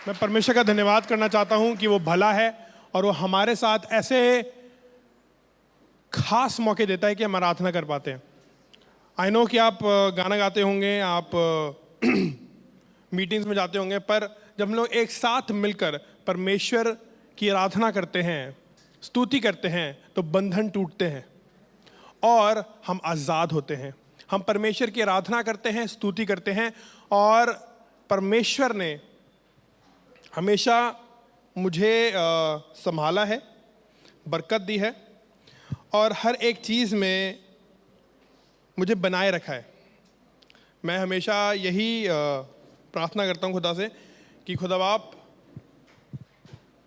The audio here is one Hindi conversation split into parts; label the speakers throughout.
Speaker 1: मैं परमेश्वर का धन्यवाद करना चाहता हूं कि वो भला है और वो हमारे साथ ऐसे खास मौके देता है कि हम आराधना कर पाते हैं। आई नो कि आप गाना गाते होंगे, आप मीटिंग्स में जाते होंगे, पर जब हम लोग एक साथ मिलकर परमेश्वर की आराधना करते हैं, स्तुति करते हैं, तो बंधन टूटते हैं और हम आज़ाद होते हैं। हम परमेश्वर की आराधना करते हैं, स्तुति करते हैं, और परमेश्वर ने हमेशा मुझे संभाला है, बरकत दी है और हर एक चीज़ में मुझे बनाए रखा है। मैं हमेशा यही प्रार्थना करता हूँ खुदा से कि खुदा आप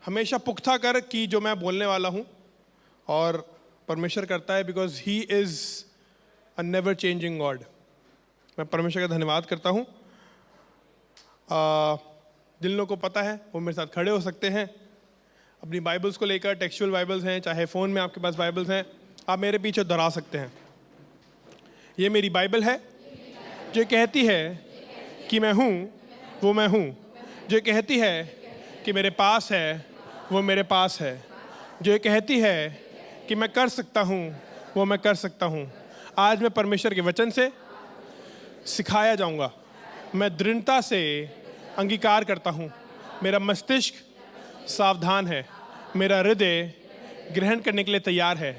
Speaker 1: हमेशा पुख्ता कर कि जो मैं बोलने वाला हूँ, और परमेश्वर करता है, because he is a never changing God. मैं परमेश्वर का धन्यवाद करता हूँ। जिन लोगों को पता है वो मेरे साथ खड़े हो सकते हैं अपनी बाइबल्स को लेकर। टेक्सचुअल बाइबल्स हैं, चाहे फ़ोन में आपके पास बाइबल्स हैं, आप मेरे पीछे दोहरा सकते हैं। ये मेरी बाइबल है जो कहती है कि मैं हूँ वो मैं हूँ, जो कहती है कि मेरे पास है वो मेरे पास है, जो कहती है कि मैं कर सकता हूँ वो मैं कर सकता हूँ। आज मैं परमेश्वर के वचन से सिखाया जाऊँगा। मैं दृढ़ता से अंगीकार करता हूँ। मेरा मस्तिष्क सावधान है, मेरा हृदय ग्रहण करने के लिए तैयार है।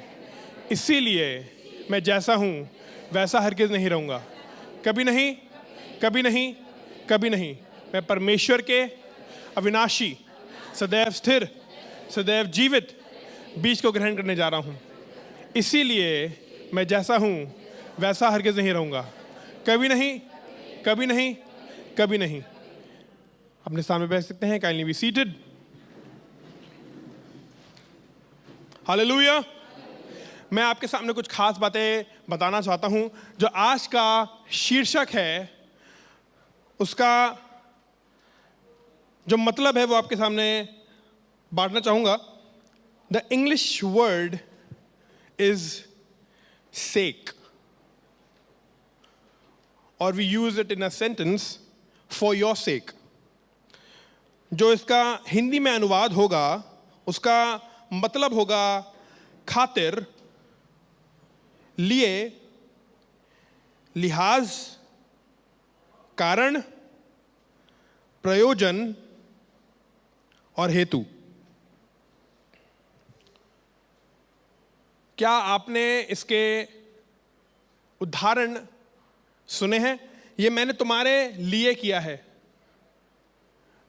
Speaker 1: इसीलिए मैं जैसा हूँ वैसा हरगिज़ नहीं रहूँगा। कभी नहीं, कभी नहीं, कभी नहीं। मैं परमेश्वर के अविनाशी, सदैव स्थिर, सदैव जीवित बीज को ग्रहण करने जा रहा हूँ। इसीलिए मैं जैसा हूँ वैसा हरगिज़ नहीं रहूँगा। कभी नहीं, कभी नहीं, कभी नहीं। अपने सामने बैठ सकते हैं। Kindly be seated. हालेलुया। मैं आपके सामने कुछ खास बातें बताना चाहता हूं। जो आज का शीर्षक है, उसका जो मतलब है वो आपके सामने बांटना चाहूंगा। The English word is sake, और we use it in a sentence, for your sake. जो इसका हिंदी में अनुवाद होगा उसका मतलब होगा खातिर, लिए, लिहाज, कारण, प्रयोजन और हेतु। क्या आपने इसके उदाहरण सुने हैं? ये मैंने तुम्हारे लिए किया है,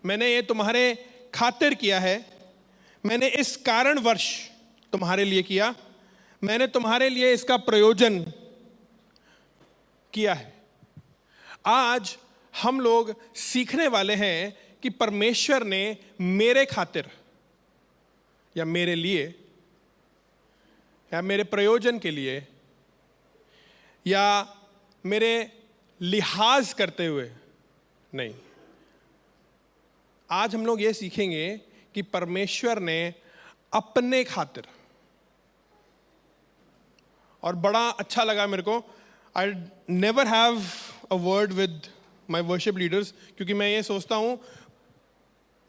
Speaker 1: मैंने ये तुम्हारे खातिर किया है, मैंने इस कारणवश तुम्हारे लिए किया, मैंने तुम्हारे लिए इसका प्रयोजन किया है। आज हम लोग सीखने वाले हैं कि परमेश्वर ने मेरे खातिर या मेरे लिए या मेरे प्रयोजन के लिए या मेरे लिहाज करते हुए नहीं। आज हम लोग ये सीखेंगे कि परमेश्वर ने अपने खातिर, और बड़ा अच्छा लगा मेरे को। I never have a word with my worship leaders, क्योंकि मैं ये सोचता हूँ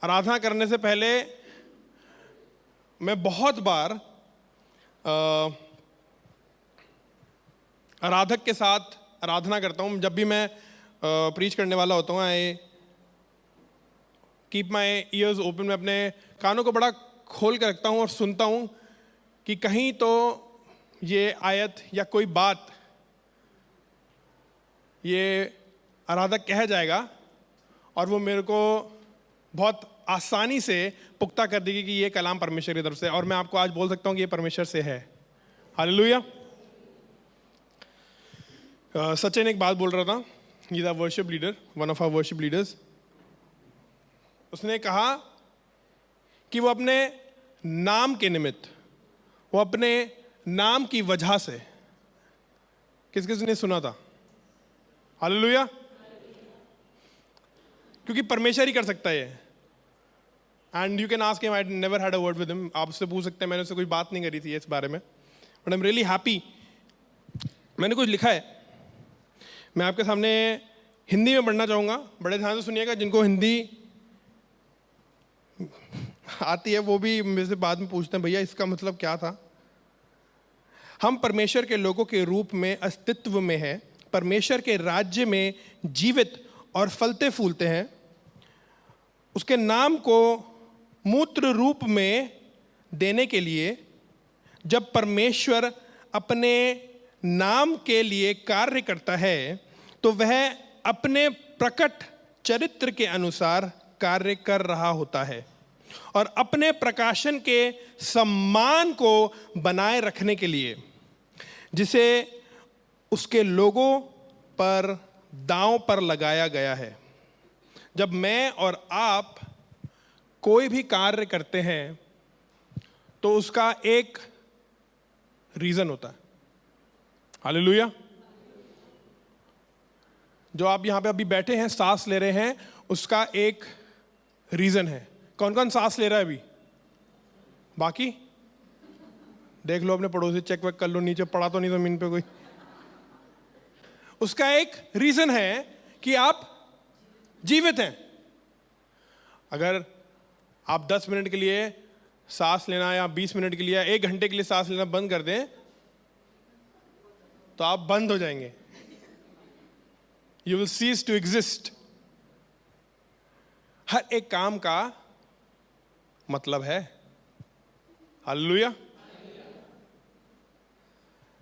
Speaker 1: आराधना करने से पहले मैं बहुत बार आराधक के साथ आराधना करता हूँ। जब भी मैं प्रीच करने वाला होता हूँ, I keep my years open. मैं अपने कानों को बड़ा खोल कर रखता हूँ और सुनता हूँ कि कहीं तो ये आयत या कोई बात ये आराधक कह जाएगा और वो मेरे को बहुत आसानी से पुख्ता कर देगी कि ये कलाम परमेश्वर की तरफ से, और मैं आपको आज बोल सकता हूँ कि ये परमेश्वर से है। हालेलुया। सचिन एक बात बोल रहा था, he is a worship leader, one of our worship leaders. उसने कहा कि वो अपने नाम के निमित्त, वो अपने नाम की वजह से, किस किस ने सुना था? हालेलुया। क्योंकि परमेश्वर ही कर सकता है। And you can ask him, I never had a word with him. आप उससे पूछ सकते हैं, मैंने उससे कोई बात नहीं करी थी इस बारे में, but I am really happy. मैंने कुछ लिखा है, मैं आपके सामने हिंदी में पढ़ना चाहूँगा। बड़े ध्यान से सुनिएगा, जिनको हिंदी आती है वो भी मेरे से बाद में पूछते हैं, भैया इसका मतलब क्या था। हम परमेश्वर के लोगों के रूप में अस्तित्व में हैं, परमेश्वर के राज्य में जीवित और फलते फूलते हैं। उसके नाम को मूत्र रूप में देने के लिए जब परमेश्वर अपने नाम के लिए कार्य करता है तो वह अपने प्रकट चरित्र के अनुसार कार्य कर रहा होता है और अपने प्रकाशन के सम्मान को बनाए रखने के लिए, जिसे उसके लोगों पर दांव पर लगाया गया है। जब मैं और आप कोई भी कार्य करते हैं तो उसका एक रीजन होता है। हालेलुया। जो आप यहां पे अभी बैठे हैं, सांस ले रहे हैं, उसका एक रीजन है। कौन कौन सांस ले रहा है अभी? बाकी देख लो अपने पड़ोसी, चेक वेक कर लो, नीचे पड़ा तो नहीं जमीन पे कोई। उसका एक रीजन है कि आप जीवित हैं। अगर आप 10 मिनट के लिए सांस लेना या 20 मिनट के लिए या 1 घंटे के लिए सांस लेना बंद कर दें तो आप बंद हो जाएंगे। You will cease to exist. हर एक काम का मतलब है। हालेलुया।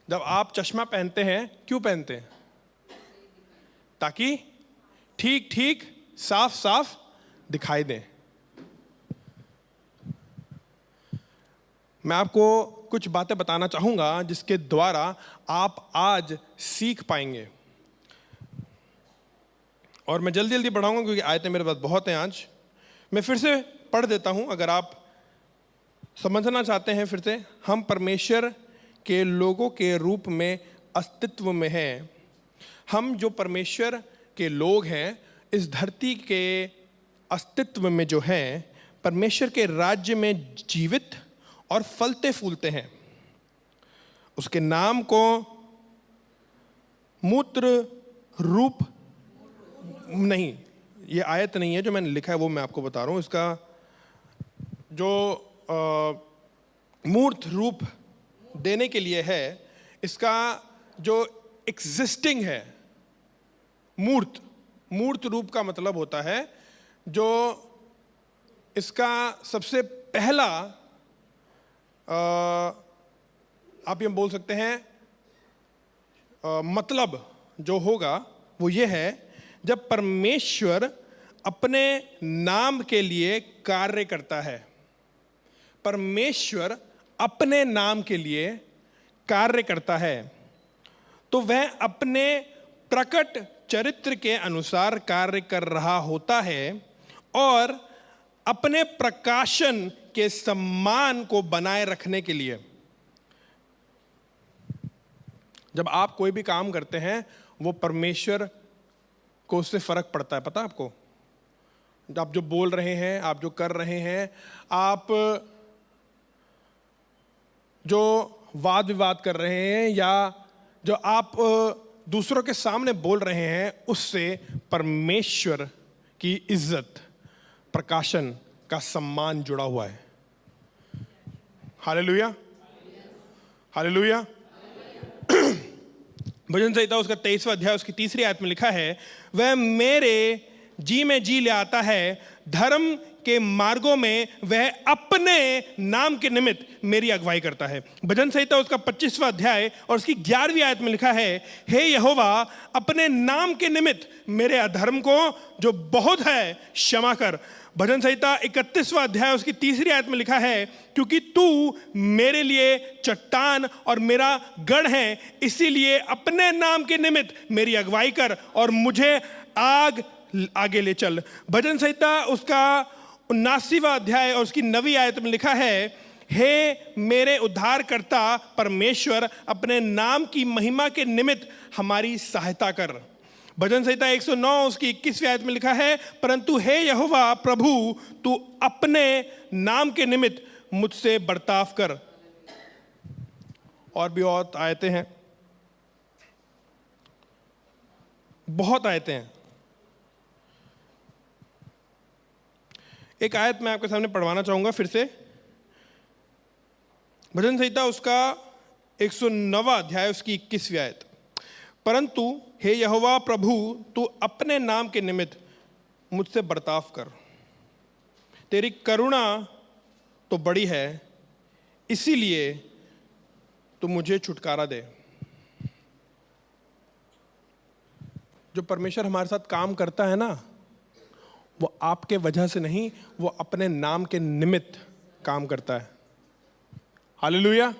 Speaker 1: जब आप चश्मा पहनते हैं, क्यों पहनते हैं? ताकि ठीक ठीक साफ साफ दिखाई दें। मैं आपको कुछ बातें बताना चाहूंगा जिसके द्वारा आप आज सीख पाएंगे, और मैं जल्दी जल्दी बढ़ाऊंगा क्योंकि आयतें मेरे पास बहुत हैं आज। मैं फिर से पढ़ देता हूं अगर आप समझना चाहते हैं। फिर से, हम परमेश्वर के लोगों के रूप में अस्तित्व में हैं। हम जो परमेश्वर के लोग हैं, इस धरती के अस्तित्व में जो हैं, परमेश्वर के राज्य में जीवित और फलते फूलते हैं। उसके नाम को मूत्र रूप नहीं, ये आयत नहीं है जो मैंने लिखा है, वो मैं आपको बता रहा हूं। इसका जो मूर्त रूप देने के लिए है, इसका जो एग्जिस्टिंग है, मूर्त रूप का मतलब होता है जो इसका सबसे पहला आप ये बोल सकते हैं मतलब जो होगा वो ये है, जब परमेश्वर अपने नाम के लिए कार्य करता है। परमेश्वर अपने नाम के लिए कार्य करता है तो वह अपने प्रकट चरित्र के अनुसार कार्य कर रहा होता है और अपने प्रकाशन के सम्मान को बनाए रखने के लिए। जब आप कोई भी काम करते हैं, वो परमेश्वर को उससे फर्क पड़ता है। पता है आपको? आप जो बोल रहे हैं, आप जो कर रहे हैं, आप जो वाद विवाद कर रहे हैं या जो आप दूसरों के सामने बोल रहे हैं, उससे परमेश्वर की इज्जत, प्रकाशन का सम्मान जुड़ा हुआ है। Hallelujah, hallelujah. भजन संहिता उसका 23वां अध्याय उसकी 3री आयत में लिखा है, वह मेरे जी में जी ले आता है, धर्म के मार्गों में वह अपने नाम के निमित्त मेरी अगुवाई करता है। भजन संहिता उसका 25वां अध्याय और उसकी 11वीं आयत में लिखा है, हे यहोवा, अपने नाम के निमित्त मेरे अधर्म को जो बहुत है क्षमा कर। भजन संहिता 31वां अध्याय उसकी 3री आयत में लिखा है, क्योंकि तू मेरे लिए चट्टान और मेरा गढ़ है, इसीलिए अपने नाम के निमित्त मेरी अगुवाई कर और मुझे आगे ले चल। भजन संहिता उसका 79वां अध्याय और उसकी 9वीं आयत में लिखा है, हे मेरे उद्धारकर्ता परमेश्वर, अपने नाम की महिमा के निमित्त हमारी सहायता कर। भजन संहिता 109 उसकी 21वीं आयत में लिखा है, परंतु हे यहोवा प्रभु, तू अपने नाम के निमित्त मुझसे बर्ताव कर। और भी और आयतें हैं, बहुत आयतें हैं। एक आयत मैं आपके सामने पढ़वाना चाहूंगा फिर से। भजन संहिता उसका 109वां अध्याय उसकी 21वीं आयत। परंतु हे यहोवा प्रभु, तू अपने नाम के निमित्त मुझसे बर्ताव कर, तेरी करुणा तो बड़ी है, इसीलिए तू मुझे छुटकारा दे। जो परमेश्वर हमारे साथ काम करता है ना, वो आपके वजह से नहीं, वो अपने नाम के निमित्त काम करता है। हालेलुया।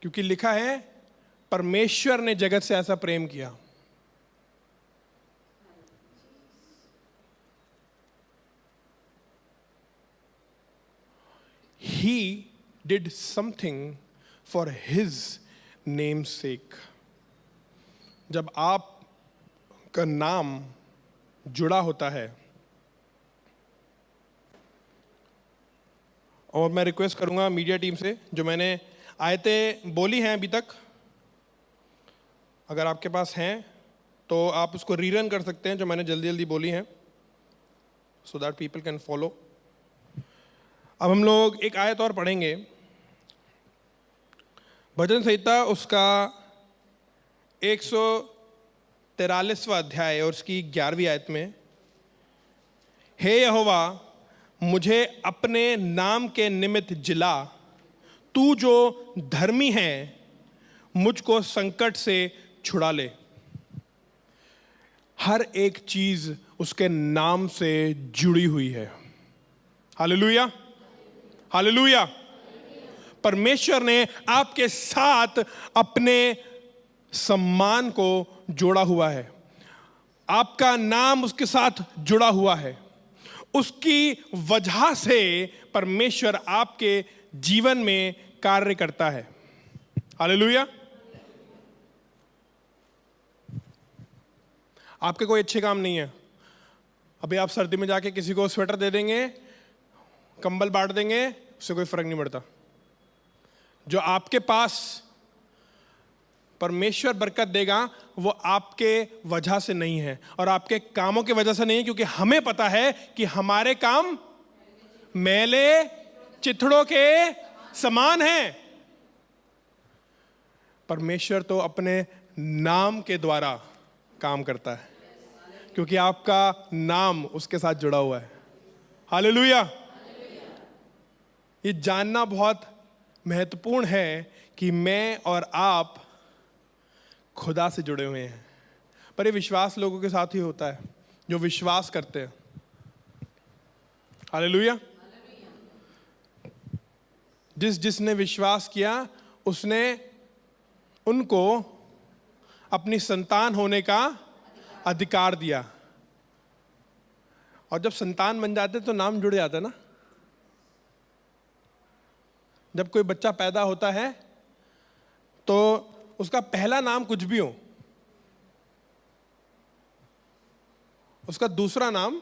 Speaker 1: क्योंकि लिखा है परमेश्वर ने जगत से ऐसा प्रेम किया। He did something for his name's sake. जब आपका नाम जुड़ा होता है, और मैं रिक्वेस्ट करूंगा मीडिया टीम से, जो मैंने आयतें बोली हैं अभी तक, अगर आपके पास हैं तो आप उसको रीरन कर सकते हैं जो मैंने जल्दी जल्दी बोली हैं, so that people can follow. अब हम लोग एक आयत और पढ़ेंगे, भजन संहिता उसका 143वां अध्याय और उसकी 11वीं आयत में, हे यहोवा मुझे अपने नाम के निमित्त जिला, तू जो धर्मी है मुझको संकट से छुड़ा ले। हर एक चीज उसके नाम से जुड़ी हुई है। Hallelujah, hallelujah. परमेश्वर ने आपके साथ अपने सम्मान को जोड़ा हुआ है, आपका नाम उसके साथ जुड़ा हुआ है। उसकी वजह से परमेश्वर आपके जीवन में कार्य करता है। हालेलुया। आपके कोई अच्छे काम नहीं है। अभी आप सर्दी में जाके किसी को स्वेटर दे देंगे, कंबल बांट देंगे, उससे कोई फर्क नहीं पड़ता। जो आपके पास परमेश्वर बरकत देगा वो आपके वजह से नहीं है और आपके कामों की वजह से नहीं है, क्योंकि हमें पता है कि हमारे काम मैले चिथड़ों के समान हैं। परमेश्वर तो अपने नाम के द्वारा काम करता है, क्योंकि आपका नाम उसके साथ जुड़ा हुआ है। हालेलुया। ये जानना बहुत महत्वपूर्ण है कि मैं और आप खुदा से जुड़े हुए हैं। पर ये विश्वास लोगों के साथ ही होता है जो विश्वास करते हैं। हालेलुया। जिसने विश्वास किया उसने उनको अपनी संतान होने का अधिकार दिया। और जब संतान बन जाते तो नाम जुड़ जाता है ना। जब कोई बच्चा पैदा होता है तो उसका पहला नाम कुछ भी हो, उसका दूसरा नाम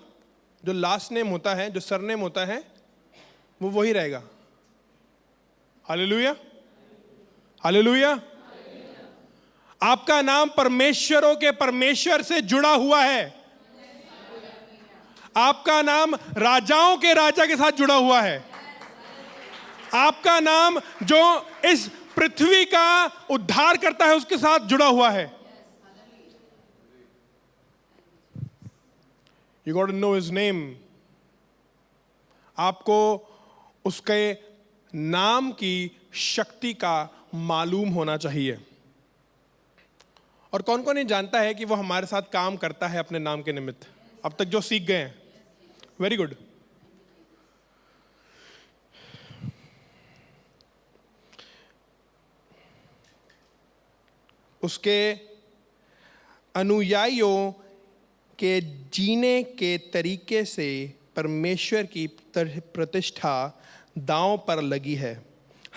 Speaker 1: जो लास्ट नेम होता है, जो सरनेम होता है, वो वही रहेगा। Hallelujah, hallelujah. आपका नाम परमेश्वरों के परमेश्वर से जुड़ा हुआ है। आपका नाम राजाओं के राजा के साथ जुड़ा हुआ है। आपका नाम जो इस पृथ्वी का उद्धार करता है उसके साथ जुड़ा हुआ है। You got to know his name. आपको उसके नाम की शक्ति का मालूम होना चाहिए। और कौन कौन ये जानता है कि वो हमारे साथ काम करता है अपने नाम के निमित्त? अब तक जो सीख गए हैं, वेरी गुड। उसके अनुयायियों के जीने के तरीके से परमेश्वर की प्रतिष्ठा दांव पर लगी है।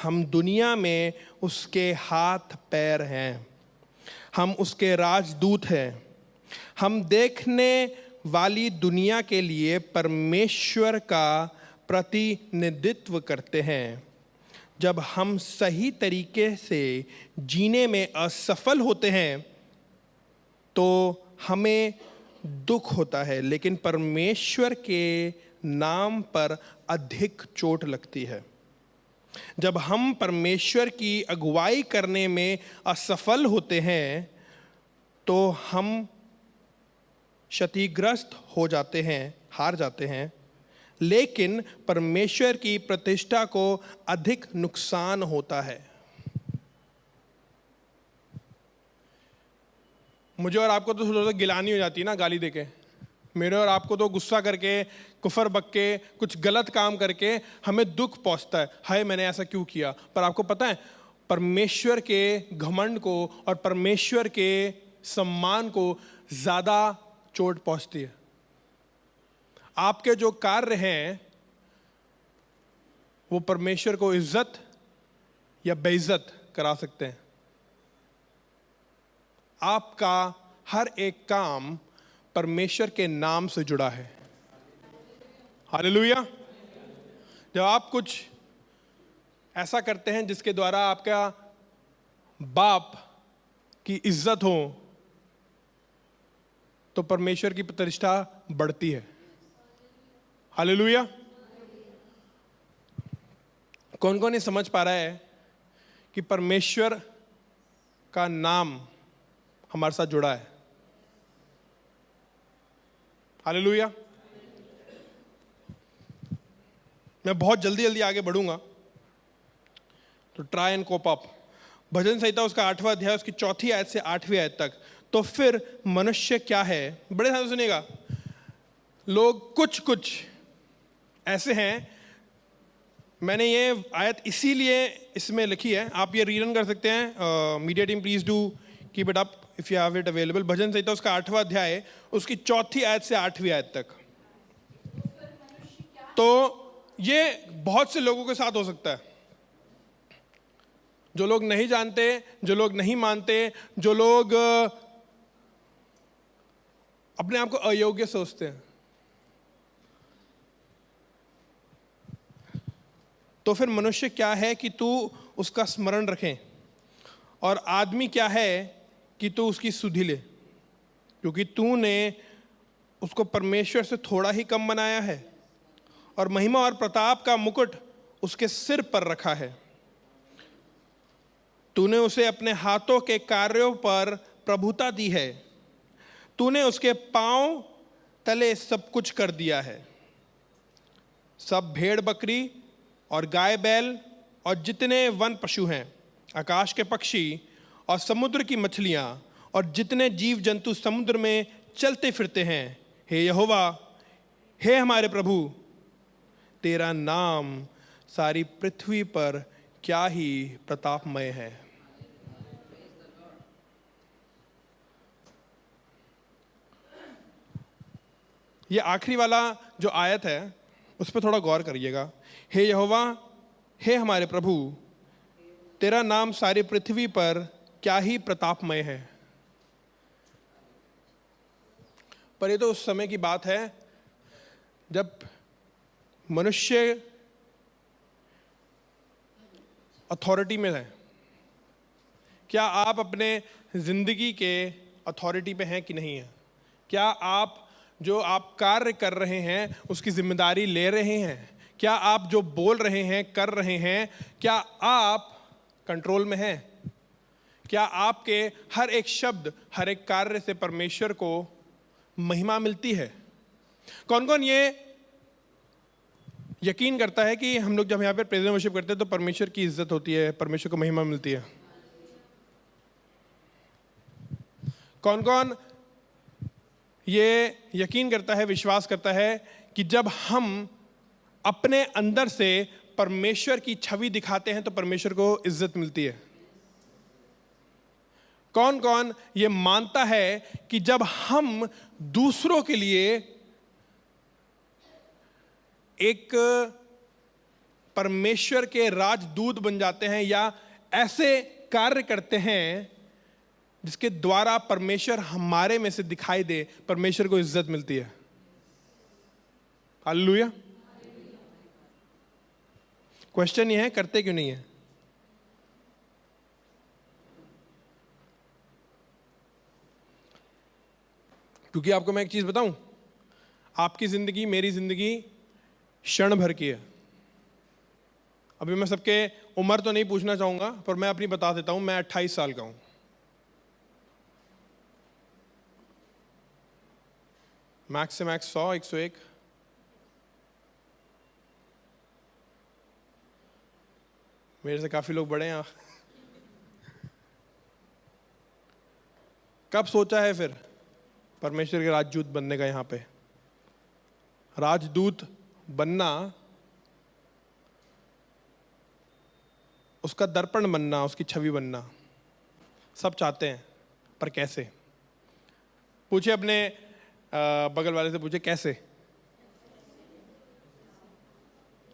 Speaker 1: हम दुनिया में उसके हाथ पैर हैं, हम उसके राजदूत हैं। हम देखने वाली दुनिया के लिए परमेश्वर का प्रतिनिधित्व करते हैं। जब हम सही तरीके से जीने में असफल होते हैं तो हमें दुख होता है, लेकिन परमेश्वर के नाम पर अधिक चोट लगती है। जब हम परमेश्वर की अगुवाई करने में असफल होते हैं तो हम क्षतिग्रस्त हो जाते हैं, हार जाते हैं, लेकिन परमेश्वर की प्रतिष्ठा को अधिक नुकसान होता है। मुझे और आपको तो थोड़ा सा गिलानी हो जाती है ना, गाली देके। मेरे और आपको तो गुस्सा करके, कुफर बक के, कुछ गलत काम करके हमें दुख पहुंचता है, हाय मैंने ऐसा क्यों किया। पर आपको पता है परमेश्वर के घमंड को और परमेश्वर के सम्मान को ज्यादा चोट पहुंचती है। आपके जो कार्य हैं वो परमेश्वर को इज्जत या बेइज्जत करा सकते हैं। आपका हर एक काम परमेश्वर के नाम से जुड़ा है। हालेलुया। जब आप कुछ ऐसा करते हैं जिसके द्वारा आपका बाप की इज्जत हो तो परमेश्वर की प्रतिष्ठा बढ़ती है। हालेलुया। कौन कौन ये समझ पा रहा है कि परमेश्वर का नाम हमारे साथ जुड़ा है? हालेलुया। मैं बहुत जल्दी जल्दी आगे बढ़ूंगा, तो ट्राई एंड कोप अप। भजन संहिता उसका 8वां अध्याय उसकी 4थी आयत से 8वीं आयत तक। तो फिर मनुष्य क्या है, बड़े ध्यान से सुनिएगा। लोग कुछ ऐसे हैं, मैंने ये आयत इसीलिए इसमें लिखी है, आप ये रीरन कर सकते हैं। Media team please do keep it up if you have it available. Bhajan Samhita उसका 8वां अध्याय उसकी 4थी आयत से 8वीं आयत तक। तो ये बहुत से लोगों के साथ हो सकता है, जो लोग नहीं जानते, जो लोग नहीं मानते, जो लोग अपने आप को अयोग्य सोचते हैं। तो फिर मनुष्य क्या है कि तू उसका स्मरण रखें, और आदमी क्या है कि तू उसकी सुधि ले, क्योंकि तूने उसको परमेश्वर से थोड़ा ही कम बनाया है और महिमा और प्रताप का मुकुट उसके सिर पर रखा है। तूने उसे अपने हाथों के कार्यों पर प्रभुता दी है। तूने उसके पांव तले सब कुछ कर दिया है। सब भेड़ बकरी और गाय बैल और जितने वन पशु हैं, आकाश के पक्षी और समुद्र की मछलियां और जितने जीव जंतु समुद्र में चलते फिरते हैं, हे यहोवा, हे हमारे प्रभु, तेरा नाम सारी पृथ्वी पर क्या ही प्रतापमय है। ये आखिरी वाला जो आयत है उस पर थोड़ा गौर करिएगा। हे यहोवा, हे हमारे प्रभु, तेरा नाम सारी पृथ्वी पर क्या ही प्रतापमय है। पर ये तो उस समय की बात है जब मनुष्य अथॉरिटी में है। क्या आप अपने जिंदगी के अथॉरिटी पे हैं कि नहीं है? क्या आप जो आप कार्य कर रहे हैं उसकी जिम्मेदारी ले रहे हैं? क्या आप जो बोल रहे हैं, कर रहे हैं, क्या आप कंट्रोल में हैं? क्या आपके हर एक शब्द, हर एक कार्य से परमेश्वर को महिमा मिलती है? कौन कौन ये यकीन करता है कि हम लोग जब यहाँ पे प्रेज़ एंड वर्शिप करते हैं तो परमेश्वर की इज्जत होती है, परमेश्वर को महिमा मिलती है? कौन कौन ये यकीन करता है, विश्वास करता है कि जब हम अपने अंदर से परमेश्वर की छवि दिखाते हैं तो परमेश्वर को इज्जत मिलती है? कौन कौन ये मानता है कि जब हम दूसरों के लिए एक परमेश्वर के राजदूत बन जाते हैं या ऐसे कार्य करते हैं जिसके द्वारा परमेश्वर हमारे में से दिखाई दे, परमेश्वर को इज्जत मिलती है? हालेलुया। क्वेश्चन ये है, करते क्यों नहीं है? क्योंकि आपको मैं एक चीज बताऊं, आपकी जिंदगी, मेरी जिंदगी क्षण भर की है। अभी मैं सबके उम्र तो नहीं पूछना चाहूंगा, पर मैं अपनी बता देता हूं। मैं 28 साल का हूं। मैक्स से मैक्स 100, 101। मेरे से काफी लोग बड़े हैं। कब सोचा है फिर परमेश्वर के राजदूत बनने का? यहां पे राजदूत बनना, उसका दर्पण बनना, उसकी छवि बनना सब चाहते हैं, पर कैसे? पूछे अपने बगल वाले से, पूछे कैसे।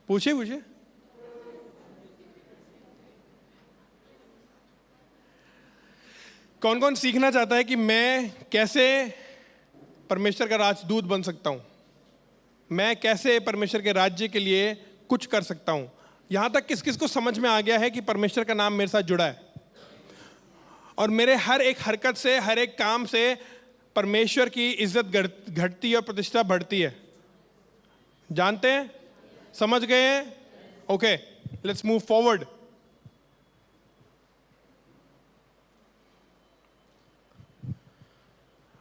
Speaker 1: पूछे पूछे। कौन कौन सीखना चाहता है कि मैं कैसे परमेश्वर का राजदूत बन सकता हूं, मैं कैसे परमेश्वर के राज्य के लिए कुछ कर सकता हूं? यहां तक किस किस को समझ में आ गया है कि परमेश्वर का नाम मेरे साथ जुड़ा है, और मेरे हर एक हरकत से, हर एक काम से परमेश्वर की इज्जत घटती है और प्रतिष्ठा बढ़ती है? जानते हैं? समझ गए हैं? Okay, let's move forward.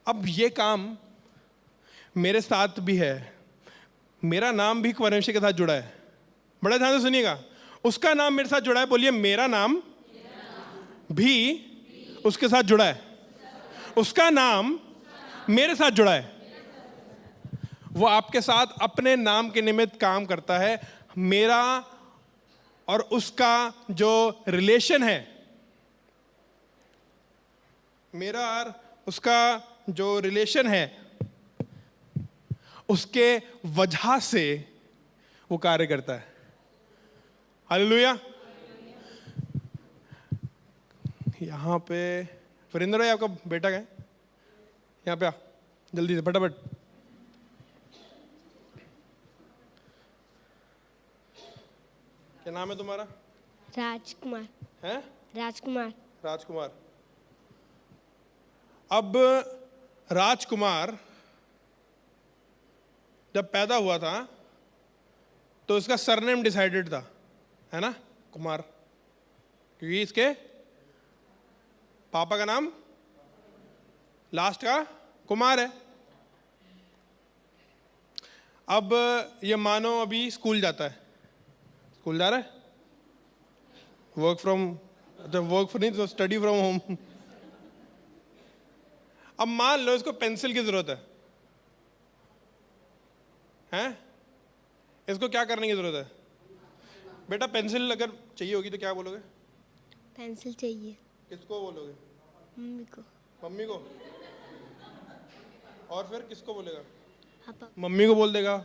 Speaker 1: अब ये काम मेरे साथ भी है। मेरा नाम भी परमेश्वर के साथ जुड़ा है। बड़ा ध्यान से सुनिएगा। उसका नाम मेरे साथ जुड़ा है। बोलिए, मेरा नाम भी उसके साथ जुड़ा है। उसका नाम मेरे साथ जुड़ा है। वो आपके साथ अपने नाम के निमित्त काम करता है। मेरा और उसका जो रिलेशन है, मेरा और उसका जो रिलेशन है, उसके वजह से वो कार्य करता है। हालेलुया। यहां पे वीरेंद्र भाई, आपका बेटा क्या है? यहां पे आ, जल्दी से फटाफट। क्या नाम है तुम्हारा?
Speaker 2: राजकुमार।
Speaker 1: है?
Speaker 2: राजकुमार।
Speaker 1: राजकुमार। अब राजकुमार जब पैदा हुआ था तो इसका सरनेम डिसाइडेड था, है ना? कुमार, क्योंकि इसके पापा का नाम लास्ट का कुमार है। अब ये मानो अभी स्कूल जाता है, स्कूल जा रहा है, वर्क नहीं तो स्टडी फ्रॉम होम। अब मान लो इसको पेंसिल की जरूरत है, हैं? इसको क्या करने की जरूरत है? बेटा पेंसिल अगर चाहिए होगी तो क्या बोलोगे?
Speaker 2: पेंसिल चाहिए।
Speaker 1: किसको बोलोगे?
Speaker 2: मम्मी को।
Speaker 1: मम्मी को? और फिर किसको बोलेगा?
Speaker 2: पापा।
Speaker 1: मम्मी को बोल देगा।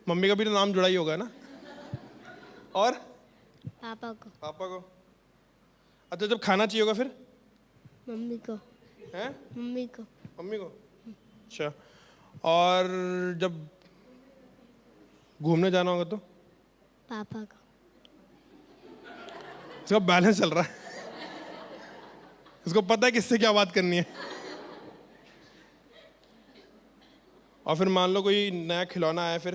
Speaker 1: मम्मी का भी तो नाम जुड़ा ही होगा ना। और
Speaker 2: पापा को।
Speaker 1: पापा को। अच्छा, जब खाना चाहिए होगा फिर?
Speaker 2: मम्मी को।
Speaker 1: हैं?
Speaker 2: मम्मी को।
Speaker 1: मम्मी को। अच्छा, और जब घूमने जाना होगा तो?
Speaker 2: पापा को।
Speaker 1: इसका बैलेंस चल रहा है। इसको पता है किससे क्या बात करनी है। और फिर मान लो कोई नया खिलौना आया, फिर?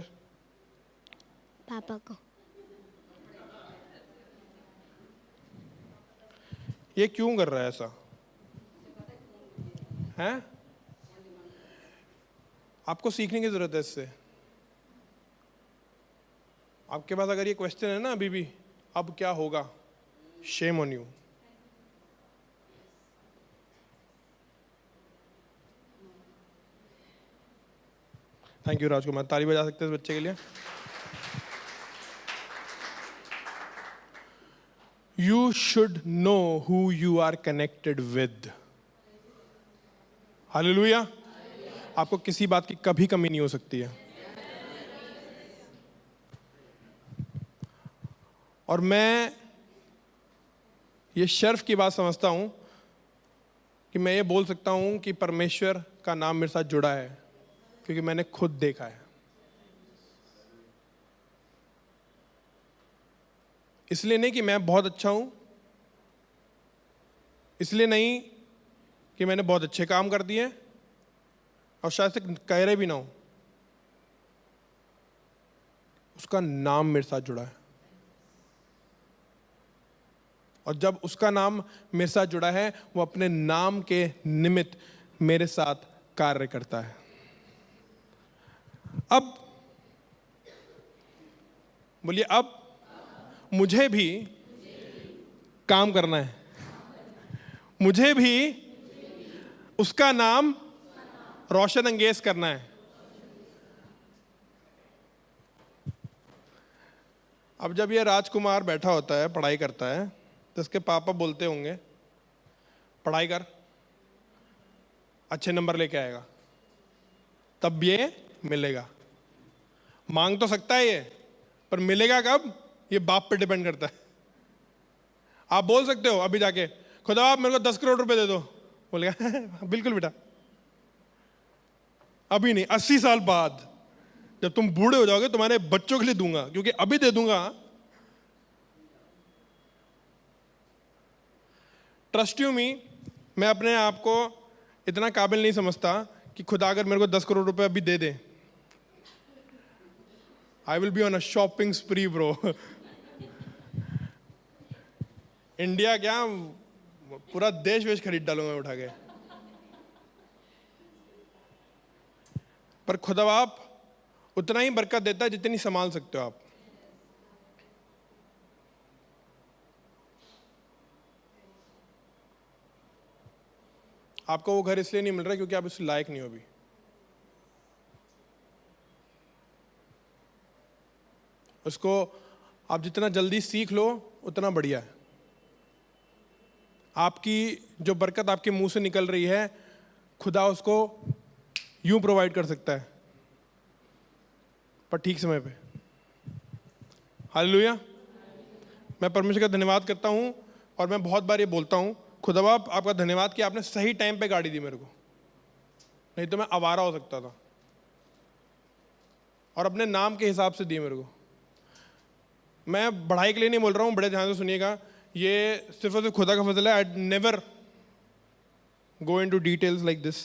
Speaker 2: पापा को।
Speaker 1: ये क्यों कर रहा है ऐसा? हैं? आपको सीखने की जरूरत है इससे। आपके पास अगर ये क्वेश्चन है ना अभी भी, अब क्या होगा, shame on you. Thank you Rajkumar, ताली बजा सकते हैं इस बच्चे के लिए। You should know who you are connected with. Hallelujah. आपको किसी बात की कभी कमी नहीं हो सकती है। और मैं ये शर्फ की बात समझता हूं कि मैं ये बोल सकता हूं कि परमेश्वर का नाम मेरे साथ जुड़ा है, क्योंकि मैंने खुद देखा है। इसलिए नहीं कि मैं बहुत अच्छा हूं, इसलिए नहीं कि मैंने बहुत अच्छे काम कर दिए, और शायद से कह रहे भी ना हो, उसका नाम मेरे साथ जुड़ा है। और जब उसका नाम मेरे साथ जुड़ा है, वो अपने नाम के निमित्त मेरे साथ कार्य करता है। अब बोलिए, अब मुझे भी काम करना है, मुझे भी उसका नाम रोशन अंगेज करना है। अब जब ये राजकुमार बैठा होता है, पढ़ाई करता है, तो इसके पापा बोलते होंगे पढ़ाई कर, अच्छे नंबर लेके आएगा, तब ये मिलेगा। मांग तो सकता है ये, पर मिलेगा कब, ये बाप पे डिपेंड करता है। आप बोल सकते हो अभी जाके, खुदा आप मेरे को 10 करोड़ रुपए दे दो, बोलेगा बिल्कुल बेटा, अभी नहीं, 80 साल बाद जब तुम बूढ़े हो जाओगे तुम्हारे बच्चों के लिए दूंगा, क्योंकि अभी दे दूंगा। ट्रस्ट यू मी, मैं अपने आप को इतना काबिल नहीं समझता कि खुदा अगर मेरे को 10 करोड़ रुपए अभी दे दे, I will be on a shopping spree bro. India क्या, पूरा देश वेश खरीद डालूंगा मैं उठा के। पर खुदा आप उतना ही बरकत देता है जितनी संभाल सकते हो आप। आपको वो घर इसलिए नहीं मिल रहा क्योंकि आप इसके लायक नहीं हो अभी। उसको आप जितना जल्दी सीख लो उतना बढ़िया है। आपकी जो बरकत आपके मुंह से निकल रही है, खुदा उसको यूं प्रोवाइड कर सकता है, पर ठीक समय पे। हालेलुया। मैं परमेश्वर का धन्यवाद करता हूं, और मैं बहुत बार ये बोलता हूं, खुदा बाप आपका धन्यवाद कि आपने सही टाइम पे गाड़ी दी मेरे को, नहीं तो मैं आवारा हो सकता था। और अपने नाम के हिसाब से दी मेरे को। मैं बढ़ाई के लिए नहीं बोल रहा हूँ, बड़े ध्यान से सुनिएगा, ये सिर्फ और सिर्फ खुदा का फजल है। I never go into details like this,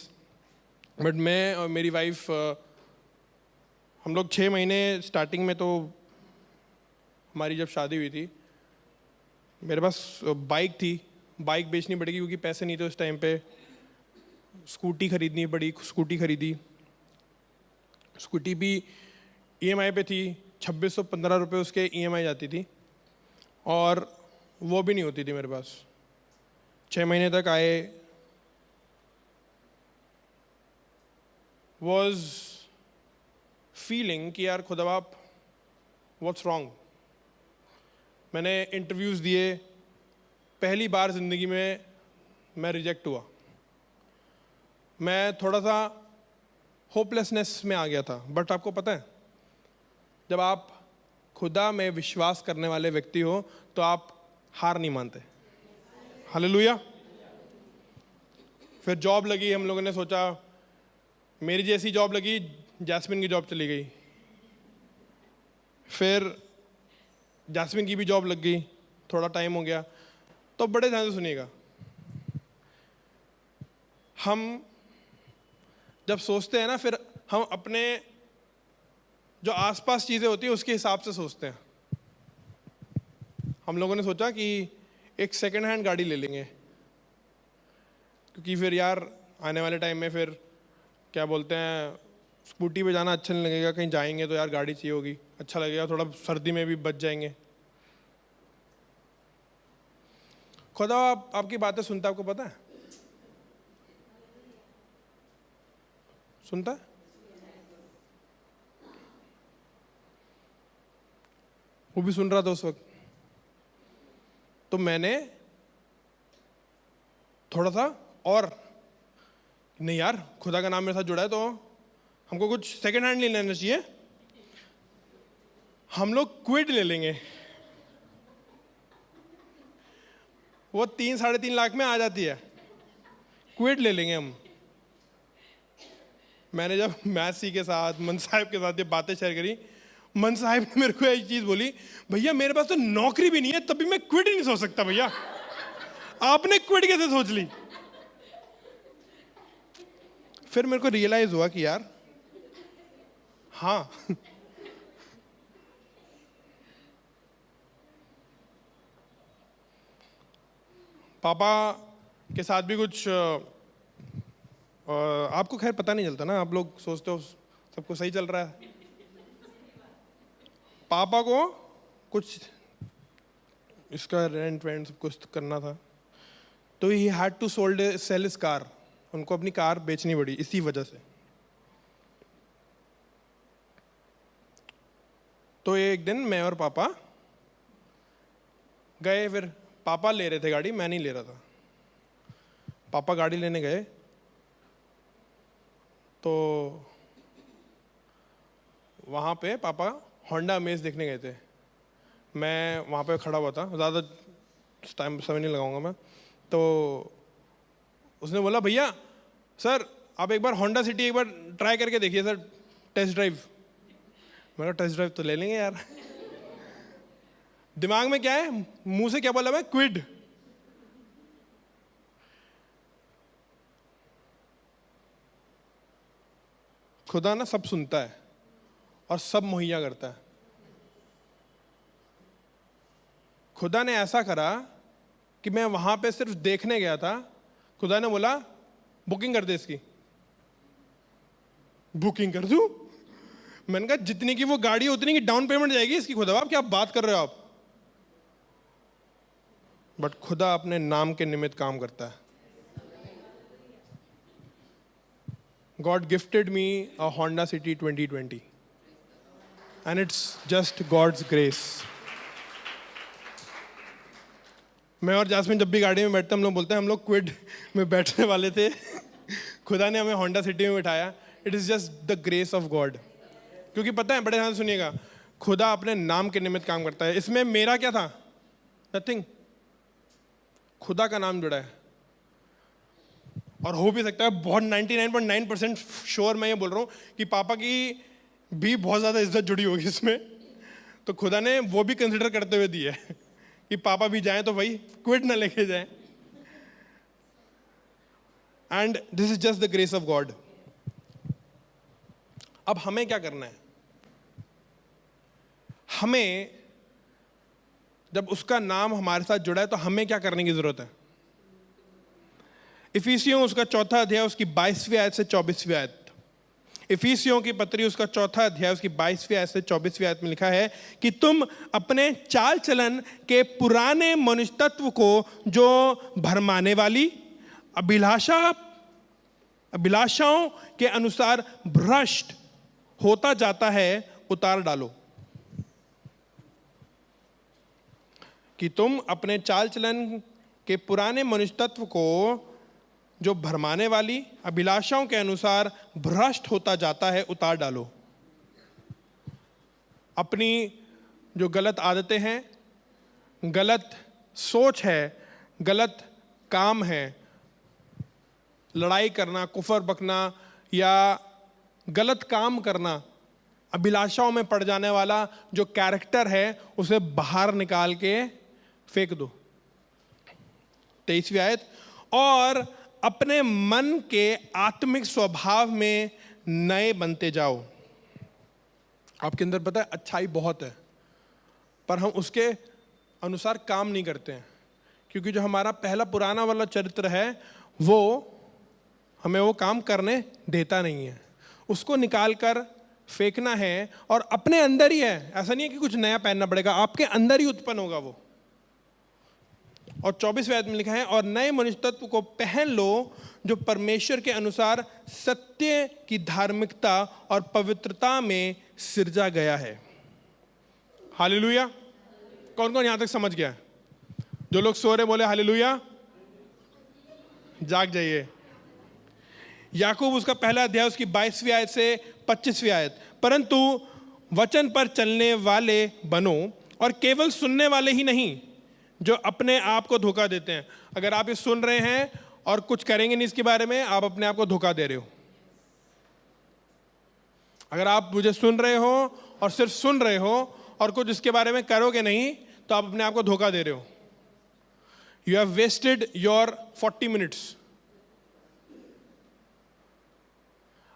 Speaker 1: but मैं और मेरी वाइफ, हम लोग 6 महीने स्टार्टिंग में, तो हमारी जब शादी हुई थी, मेरे पास बाइक थी, बाइक बेचनी पड़ेगी क्योंकि पैसे नहीं थे उस टाइम पे। स्कूटी खरीदनी पड़ी, स्कूटी खरीदी। स्कूटी भी EMI पे थी, 2615 रुपये उसके EMI जाती थी, और वो भी नहीं होती थी मेरे पास। 6 महीने तक आए, वॉज फीलिंग कि यार खुदा बाप व्हाट्स रॉन्ग। मैंने इंटरव्यूज़ दिए, पहली बार ज़िंदगी में मैं रिजेक्ट हुआ। मैं थोड़ा सा होपलेसनेस में आ गया था। बट आपको पता है, जब आप खुदा में विश्वास करने वाले व्यक्ति हो तो आप हार नहीं मानते। हालेलुया। फिर जॉब लगी, हम लोगों ने सोचा, मेरी जैसी जॉब लगी, जैस्मिन की जॉब चली गई। फिर जैस्मिन की भी जॉब लग गई, थोड़ा टाइम हो गया। तो बड़े ध्यान से सुनिएगा, हम जब सोचते हैं ना, फिर हम अपने जो आसपास चीज़ें होती हैं उसके हिसाब से सोचते हैं। हम लोगों ने सोचा कि एक सेकंड हैंड गाड़ी ले लेंगे, क्योंकि फिर यार आने वाले टाइम में फिर क्या बोलते हैं, स्कूटी पे जाना अच्छा नहीं लगेगा, कहीं जाएंगे तो यार गाड़ी चाहिए होगी, अच्छा लगेगा, थोड़ा सर्दी में भी बच जाएंगे। खुदा आपकी बातें सुनता है, आपको पता है, सुनता है। वो भी सुन रहा था उस वक्त। तो मैंने थोड़ा सा और, नहीं यार खुदा का नाम मेरे साथ जुड़ा है तो हमको कुछ सेकंड हैंड नहीं लेना चाहिए, हम लोग क्विड ले लेंगे। वो 3-3.5 लाख में आ जाती है, क्विड ले लेंगे हम। मैंने जब मैसी के साथ, मन साहिब के साथ ये बातें शेयर करी, मन साहिब ने मेरे को एक चीज बोली, भैया मेरे पास तो नौकरी भी नहीं है, तभी मैं क्विड ही नहीं सोच सकता। भैया आपने क्विड कैसे सोच ली? फिर मेरे को रियलाइज हुआ कि यार हाँ, पापा के साथ भी कुछ आपको खैर पता नहीं चलता ना, आप लोग सोचते हो सब कुछ सही चल रहा है। पापा को कुछ इसका रेंट वेंट सब कुछ करना था, तो he had to sell his car. उनको अपनी कार बेचनी पड़ी इसी वजह से। तो एक दिन मैं और पापा गए, फिर पापा ले रहे थे गाड़ी, मैं नहीं ले रहा था। पापा गाड़ी लेने गए तो वहाँ पे पापा होंडा अमेज देखने गए थे। मैं वहाँ पे खड़ा हुआ था, ज़्यादा टाइम समय नहीं लगाऊंगा मैं। तो उसने बोला, भैया सर आप एक बार होंडा सिटी एक बार ट्राई करके देखिए सर, टेस्ट ड्राइव। मैंने टेस्ट ड्राइव तो ले लेंगे यार। दिमाग में क्या है, मुंह से क्या बोला मैं, क्विड। खुदा ना सब सुनता है और सब मुहैया करता है। खुदा ने ऐसा करा कि मैं वहां पे सिर्फ देखने गया था, खुदा ने बोला बुकिंग कर दे इसकी। बुकिंग कर दूं? मैंने कहा जितनी की वो गाड़ी है उतनी की डाउन पेमेंट जाएगी इसकी। खुदा आप क्या बात कर रहे हो आप? बट खुदा अपने नाम के निमित्त काम करता है। God gifted me a Honda City 2020 and it's just God's grace. मैं और जास्मिन जब भी गाड़ी में बैठते हम लोग बोलते हैं हम लोग क्विड में बैठने वाले थे, खुदा ने हमें होंडा सिटी में बिठाया। It is just the grace of God. क्योंकि पता है, बड़े ध्यान से सुनिएगा, खुदा अपने नाम के निमित्त काम करता है। इसमें मेरा क्या था? नथिंग। खुदा का नाम जुड़ा है। और हो भी सकता है, बहुत 99.9% श्योर मैं ये बोल रहा हूँ कि पापा की भी बहुत ज़्यादा इज्जत जुड़ी होगी इसमें। तो खुदा ने वो भी कंसिडर करते हुए दी है कि पापा भी जाएं तो भाई क्विट ना लेके जाएं। And this is just the grace of God. अब हमें क्या करना है? हमें जब उसका नाम हमारे साथ जुड़ा है तो हमें क्या करने की जरूरत है? इफिसियों उसका 4 अध्याय उसकी 22वीं आयत से 24वीं आयत। इफिसियों की पत्री उसका 4 अध्याय उसकी 22वीं आयत से 24वीं आयत में लिखा है कि तुम अपने चाल चलन के पुराने मनुष्य तत्व को जो भरमाने वाली अभिलाषाओं के अनुसार भ्रष्ट होता जाता है उतार डालो। कि तुम अपने चाल चलन के पुराने मनुष्य तत्व को जो भरमाने वाली अभिलाषाओं के अनुसार भ्रष्ट होता जाता है उतार डालो। अपनी जो गलत आदतें हैं, गलत सोच है, गलत काम है, लड़ाई करना, कुफर बकना या गलत काम करना, अभिलाषाओं में पड़ जाने वाला जो कैरेक्टर है उसे बाहर निकाल के फेंक दो। 23वीं आयत, और अपने मन के आत्मिक स्वभाव में नए बनते जाओ। आपके अंदर पता है अच्छाई बहुत है, पर हम उसके अनुसार काम नहीं करते हैं, क्योंकि जो हमारा पहला पुराना वाला चरित्र है वो हमें वो काम करने देता नहीं है। उसको निकाल कर फेंकना है और अपने अंदर ही है। ऐसा नहीं है कि कुछ नया पहनना पड़ेगा, आपके अंदर ही उत्पन्न होगा वो। और 24वें आयत में लिखा है, और नए मनुष्य तत्व को पहन लो जो परमेश्वर के अनुसार सत्य की धार्मिकता और पवित्रता में सिरजा गया है। हालेलुया। कौन कौन यहां तक समझ गया? जो लोग सो रहे बोले हालेलुया। जाग जाइए। याकूब उसका पहला अध्याय उसकी 22वीं आयत से 25वीं आयत, परंतु वचन पर चलने वाले बनो और केवल सुनने वाले ही नहीं जो अपने आप को धोखा देते हैं। अगर आप ये सुन रहे हैं और कुछ करेंगे नहीं इसके बारे में, आप अपने आप को धोखा दे रहे हो। अगर आप मुझे सुन रहे हो और सिर्फ सुन रहे हो और कुछ इसके बारे में करोगे नहीं, तो आप अपने आप को धोखा दे रहे हो। You have wasted your 40 minutes.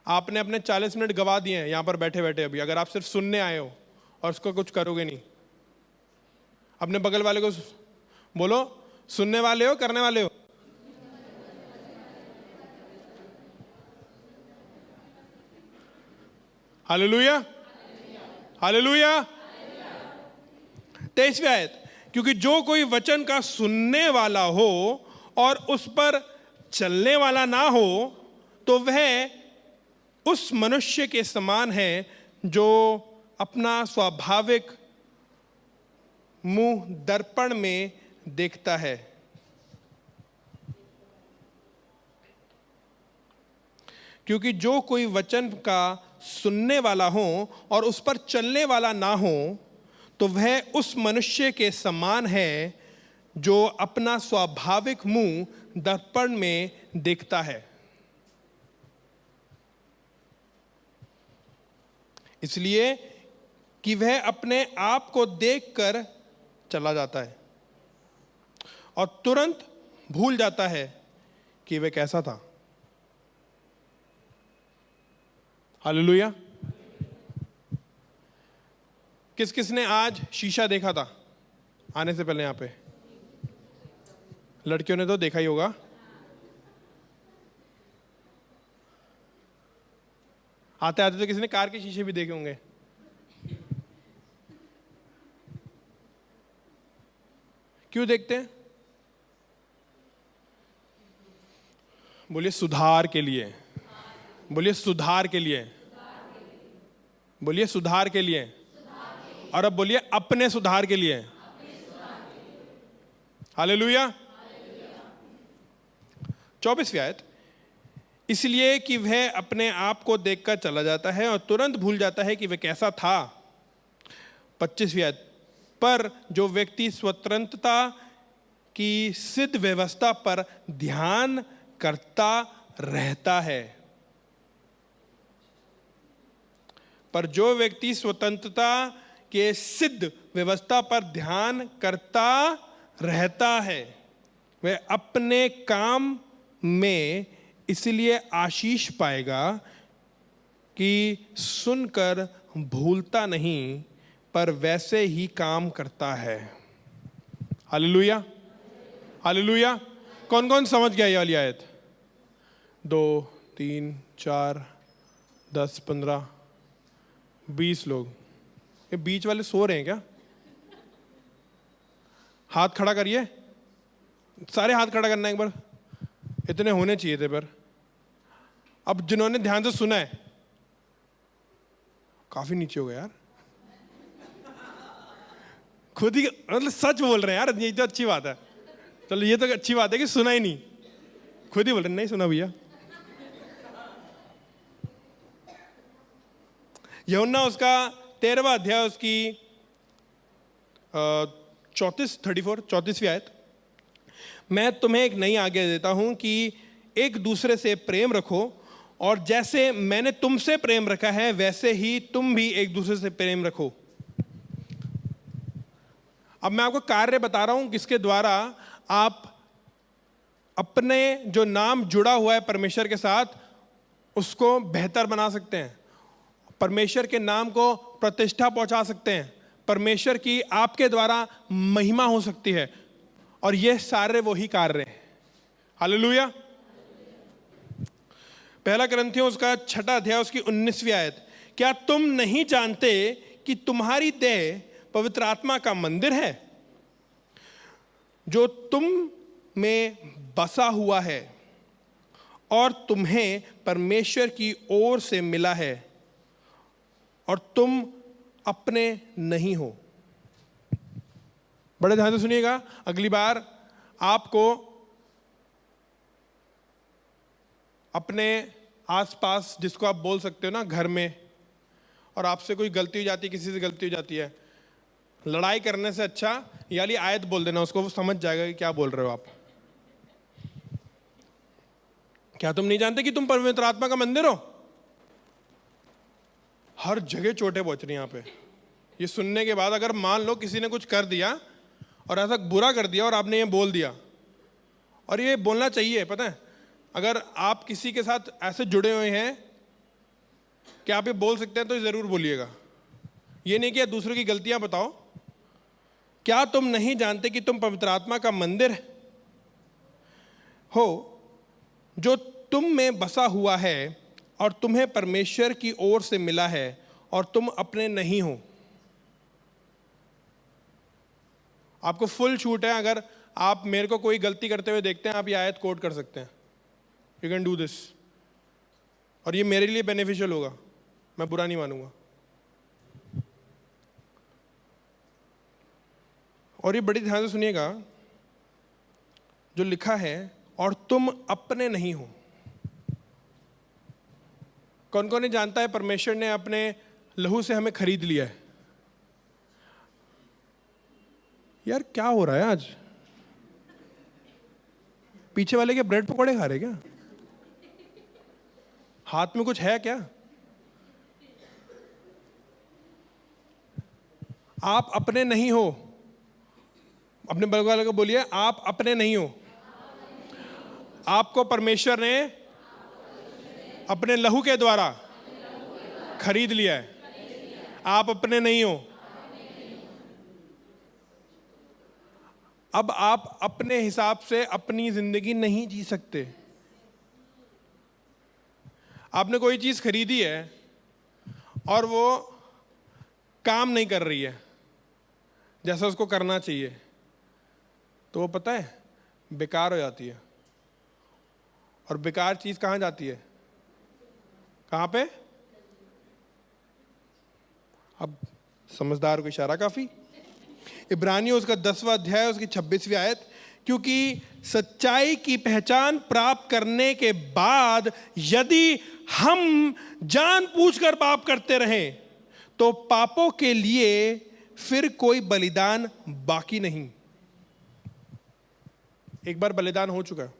Speaker 1: आपने अपने 40 मिनट गवा दिए हैं यहाँ पर बैठे बैठे अभी, अगर आप सिर्फ सुनने आए हो और उसको कुछ करोगे नहीं। अपने बगल वाले को बोलो, सुनने वाले हो करने वाले हो? Hallelujah, hallelujah. 23वीं आयत, क्योंकि जो कोई वचन का सुनने वाला हो और उस पर चलने वाला ना हो तो वह उस मनुष्य के समान है जो अपना स्वाभाविक मुंह दर्पण में देखता है। क्योंकि जो कोई वचन का सुनने वाला हो और उस पर चलने वाला ना हो तो वह उस मनुष्य के समान है जो अपना स्वाभाविक मुंह दर्पण में देखता है। इसलिए कि वह अपने आप को देखकर चला जाता है और तुरंत भूल जाता है कि वह कैसा था। हालेलुया। किस किसने आज शीशा देखा था आने से पहले? यहां पे लड़कियों ने तो देखा ही होगा। आते आते तो किसी ने कार के शीशे भी देखे होंगे। क्यों देखते हैं? बोलिए सुधार के लिए, बोलिए सुधार के लिए, बोलिए सुधार के लिए, और अब बोलिए अपने सुधार के लिए। हालेलुया। 24वीं आयत, इसलिए कि वह अपने आप को देखकर चला जाता है और तुरंत भूल जाता है कि वह कैसा था। 25वीं आयत, पर जो व्यक्ति स्वतंत्रता की सिद्ध व्यवस्था पर ध्यान करता रहता है, पर जो व्यक्ति स्वतंत्रता के सिद्ध व्यवस्था पर ध्यान करता रहता है वह अपने काम में इसलिए आशीष पाएगा कि सुनकर भूलता नहीं पर वैसे ही काम करता है। Hallelujah, hallelujah. कौन कौन समझ गया ये वाली आयत? 2, 3, 4, 10, 15, 20 लोग। ये बीच वाले सो रहे हैं क्या? हाथ खड़ा करिए, सारे हाथ खड़ा करना एक बार, इतने होने चाहिए थे। पर अब जिन्होंने ध्यान से सुना है, काफी नीचे हो गया यार। खुद ही मतलब सच बोल रहे हैं यार, ये तो अच्छी बात है। चलो ये तो अच्छी बात है कि सुना ही नहीं, खुद ही बोल रहे नहीं सुना भैया। यूहन्ना उसका 13वां अध्याय उसकी 34वीं आयत, मैं तुम्हें एक नई आज्ञा देता हूं कि एक दूसरे से प्रेम रखो और जैसे मैंने तुमसे प्रेम रखा है वैसे ही तुम भी एक दूसरे से प्रेम रखो। अब मैं आपको कार्य बता रहा हूं जिसके द्वारा आप अपने जो नाम जुड़ा हुआ है परमेश्वर के साथ उसको बेहतर बना सकते हैं, परमेश्वर के नाम को प्रतिष्ठा पहुंचा सकते हैं, परमेश्वर की आपके द्वारा महिमा हो सकती है, और ये सारे वही कार्य हैं। हालेलुया। पहला कुरिन्थियों उसका 6वां अध्याय उसकी 19वीं आयत, क्या तुम नहीं जानते कि तुम्हारी देह पवित्र आत्मा का मंदिर है जो तुम में बसा हुआ है और तुम्हें परमेश्वर की ओर से मिला है और तुम अपने नहीं हो। बड़े ध्यान से सुनिएगा, अगली बार आपको अपने आसपास, जिसको आप बोल सकते हो ना घर में, और आपसे कोई गलती हो जाती है, किसी से गलती हो जाती है, लड़ाई करने से अच्छा ये वाली आयत बोल देना उसको, वो समझ जाएगा कि क्या बोल रहे हो आप। क्या तुम नहीं जानते कि तुम पवित्र आत्मा का मंदिर हो? हर जगह चोटें पहुंच रही हैं यहाँ पे ये सुनने के बाद। अगर मान लो किसी ने कुछ कर दिया और ऐसा बुरा कर दिया और आपने ये बोल दिया, और ये बोलना चाहिए, पता है, अगर आप किसी के साथ ऐसे जुड़े हुए हैं क्या आप ये बोल सकते हैं तो ज़रूर बोलिएगा। ये नहीं कि आप दूसरों की गलतियां बताओ। क्या तुम नहीं जानते कि तुम पवित्र आत्मा का मंदिर हो जो तुम में बसा हुआ है और तुम्हें परमेश्वर की ओर से मिला है और तुम अपने नहीं हो? आपको फुल छूट है। अगर आप मेरे को कोई गलती करते हुए देखते हैं, आप ये आयत कोट कर सकते हैं। यू कैन डू दिस, और ये मेरे लिए बेनिफिशियल होगा, मैं बुरा नहीं मानूंगा। और ये बड़ी ध्यान से सुनिएगा जो लिखा है, और तुम अपने नहीं हो। कौन कौन नहीं जानता है परमेश्वर ने अपने लहू से हमें खरीद लिया है? यार क्या हो रहा है आज? पीछे वाले के ब्रेड पकौड़े खा रहे क्या? हाथ में कुछ है क्या? आप अपने नहीं हो। अपने बगल वाले को बोलिए, आप अपने नहीं हो। आपको परमेश्वर ने अपने लहू के द्वारा खरीद लिया है। आप अपने नहीं हो। अब आप अपने हिसाब से अपनी जिंदगी नहीं जी सकते। आपने कोई चीज खरीदी है और वो काम नहीं कर रही है जैसा उसको करना चाहिए, तो वो पता है बेकार हो जाती है। और बेकार चीज कहां जाती है? कहां पे? अब समझदार को इशारा काफी। इब्रानियों उसका 10वां अध्याय उसकी 26वीं आयत, क्योंकि सच्चाई की पहचान प्राप्त करने के बाद यदि हम जानबूझकर पाप करते रहें तो पापों के लिए फिर कोई बलिदान बाकी नहीं। एक बार बलिदान हो चुका है।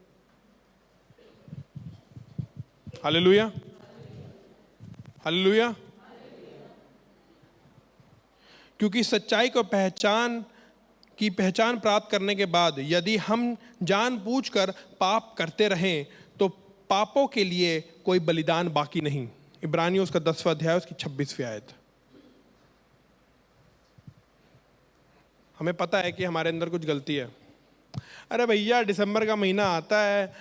Speaker 1: Hallelujah, hallelujah. क्योंकि सच्चाई को पहचान प्राप्त करने के बाद यदि हम जानबूझकर पाप करते रहें तो पापों के लिए कोई बलिदान बाकी नहीं। इब्रानियों उसका 10वां अध्याय उसकी 26वीं आयत। हमें पता है कि हमारे अंदर कुछ गलती है। अरे भैया दिसंबर का महीना आता है,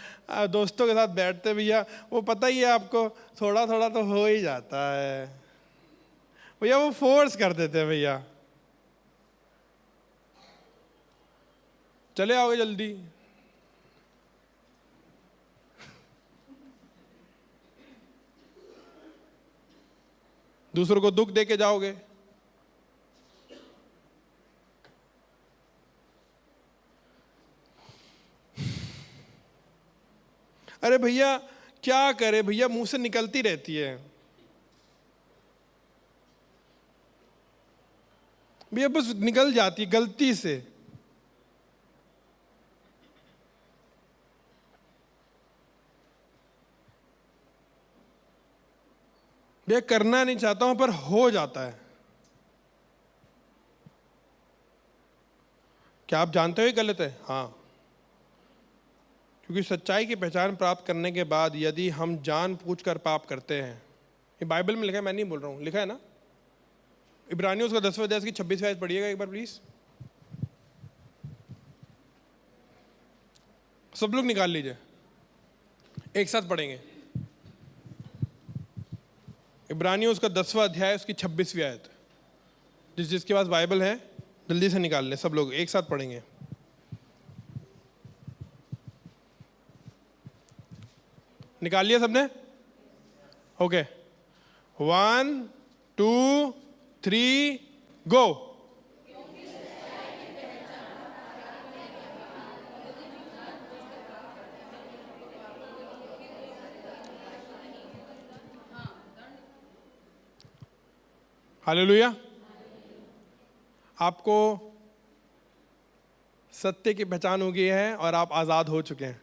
Speaker 1: दोस्तों के साथ बैठते भैया, वो पता ही है आपको, थोड़ा थोड़ा तो हो ही जाता है भैया। वो फोर्स कर देते हैं भैया, चले आओगे जल्दी। दूसरों को दुख दे के जाओगे। अरे भैया क्या करे भैया, मुंह से निकलती रहती है भैया, बस निकल जाती है गलती से। भैया करना नहीं चाहता हूं पर हो जाता है। क्या आप जानते हो ये गलत है? हाँ। क्योंकि सच्चाई की पहचान प्राप्त करने के बाद यदि हम जानबूझकर पाप करते हैं, ये बाइबल में लिखा है, मैं नहीं बोल रहा हूं, लिखा है ना। इब्रानियों उसका 10वां अध्याय की 26वीं आयत पढ़िएगा एक बार प्लीज। सब लोग निकाल लीजिए, एक साथ पढ़ेंगे। इब्रानियों उसका 10वां अध्याय उसकी 26वीं आयत। जिसके पास बाइबल है जल्दी से निकाल ले, सब लोग एक साथ पढ़ेंगे। निकाल लिया सबने? ओके, 1 2 3 गो। हालेलुया। आपको सत्य की पहचान हो गई है और आप आजाद हो चुके हैं।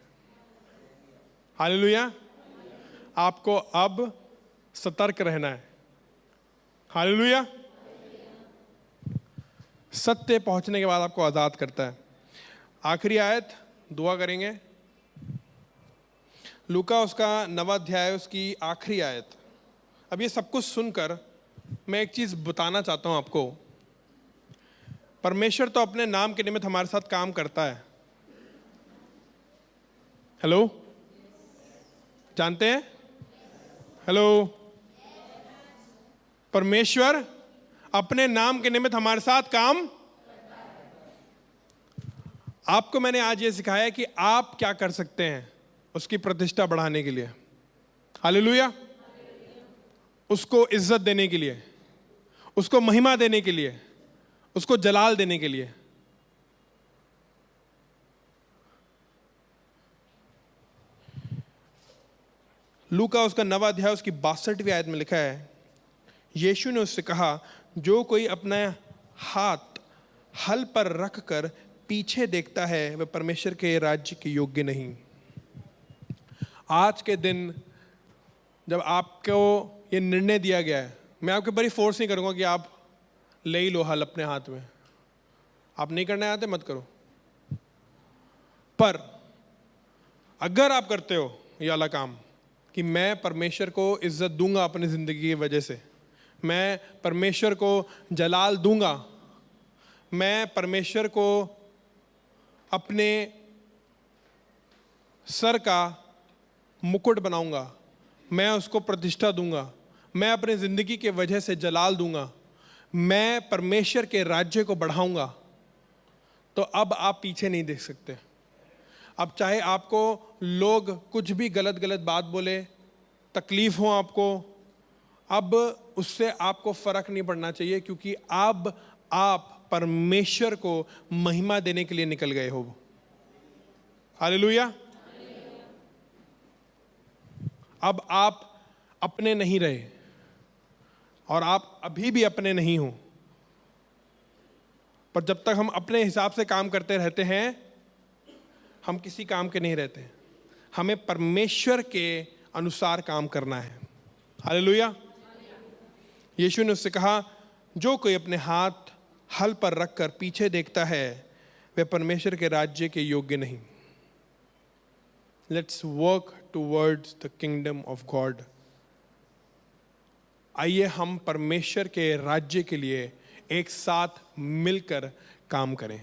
Speaker 1: हालेलुया। आपको अब सतर्क रहना है। हालेलुया। सत्य पहुंचने के बाद आपको आजाद करता है। आखिरी आयत, दुआ करेंगे। लूका उसका 9वां अध्याय उसकी आखिरी आयत, अब ये सब कुछ सुनकर मैं एक चीज बताना चाहता हूं आपको। परमेश्वर तो अपने नाम के निमित्त हमारे साथ काम करता है। हेलो, जानते हैं? हेलो, परमेश्वर अपने नाम के निमित्त हमारे साथ काम। आपको मैंने आज ये सिखाया कि आप क्या कर सकते हैं उसकी प्रतिष्ठा बढ़ाने के लिए। हालेलुया। उसको इज्जत देने के लिए, उसको महिमा देने के लिए, उसको जलाल देने के लिए। लूका उसका 9वां अध्याय उसकी 62वीं आयत में लिखा है, यीशु ने उससे कहा, जो कोई अपना हाथ हल पर रखकर पीछे देखता है वह परमेश्वर के राज्य के योग्य नहीं। आज के दिन जब आपको ये निर्णय दिया गया है, मैं आपके बड़ी फोर्स नहीं करूंगा कि आप ले ही लो हल अपने हाथ में। आप नहीं करने आते मत करो, पर अगर आप करते हो ये वाला काम कि मैं परमेश्वर को इज्जत दूंगा अपनी जिंदगी की वजह से, मैं परमेश्वर को जलाल दूंगा, मैं परमेश्वर को अपने सर का मुकुट बनाऊंगा, मैं उसको प्रतिष्ठा दूंगा, मैं अपनी जिंदगी के वजह से जलाल दूंगा, मैं परमेश्वर के राज्य को बढ़ाऊंगा, तो अब आप पीछे नहीं देख सकते। अब चाहे आपको लोग कुछ भी गलत गलत बात बोले, तकलीफ हो आपको, अब उससे आपको फर्क नहीं पड़ना चाहिए, क्योंकि अब आप परमेश्वर को महिमा देने के लिए निकल गए हो। हालेलुया। अब आप अपने नहीं रहे, और आप अभी भी अपने नहीं हो, पर जब तक हम अपने हिसाब से काम करते रहते हैं, हम किसी काम के नहीं रहते। हमें परमेश्वर के अनुसार काम करना है। हालेलुया। यीशु ने उससे कहा, जो कोई अपने हाथ हल पर रखकर पीछे देखता है वह परमेश्वर के राज्य के योग्य नहीं। Let's work towards the kingdom of God. आइए हम परमेश्वर के राज्य के लिए एक साथ मिलकर काम करें।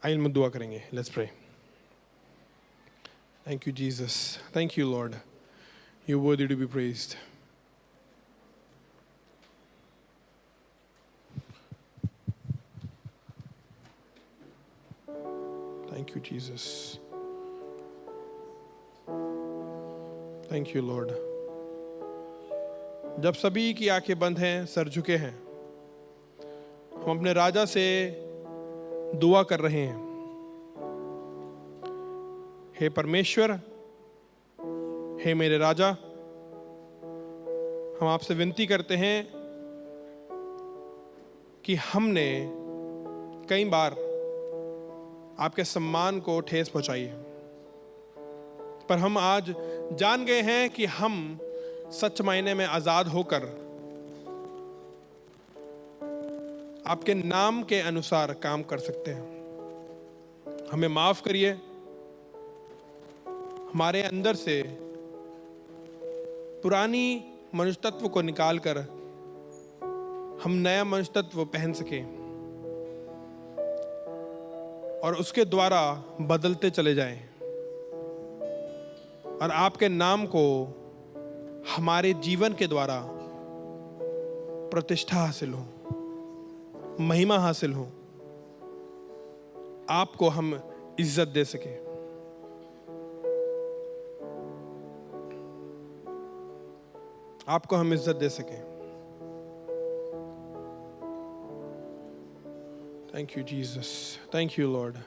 Speaker 1: आइए हम दुआ करेंगे। Let's pray. Thank you Jesus, thank you Lord, you are worthy to be praised. Thank you, Jesus. Thank you, Lord. जब सभी की आंखें बंद हैं, सर झुके हैं, हम अपने राजा से दुआ कर रहे हैं। हे परमेश्वर, हे मेरे राजा, हम आपसे विनती करते हैं कि हमने कई बार आपके सम्मान को ठेस पहुंचाई है, पर हम आज जान गए हैं कि हम सच मायने में आजाद होकर आपके नाम के अनुसार काम कर सकते हैं। हमें माफ करिए, हमारे अंदर से पुरानी मनुष्य तत्व को निकालकर हम नया मनुष्य तत्व पहन सकें और उसके द्वारा बदलते चले जाएं, और आपके नाम को हमारे जीवन के द्वारा प्रतिष्ठा हासिल हो, महिमा हासिल हो, आपको हम इज्जत दे सके। आपको हम इज्जत दे सके। Thank you, Jesus. Thank you, Lord.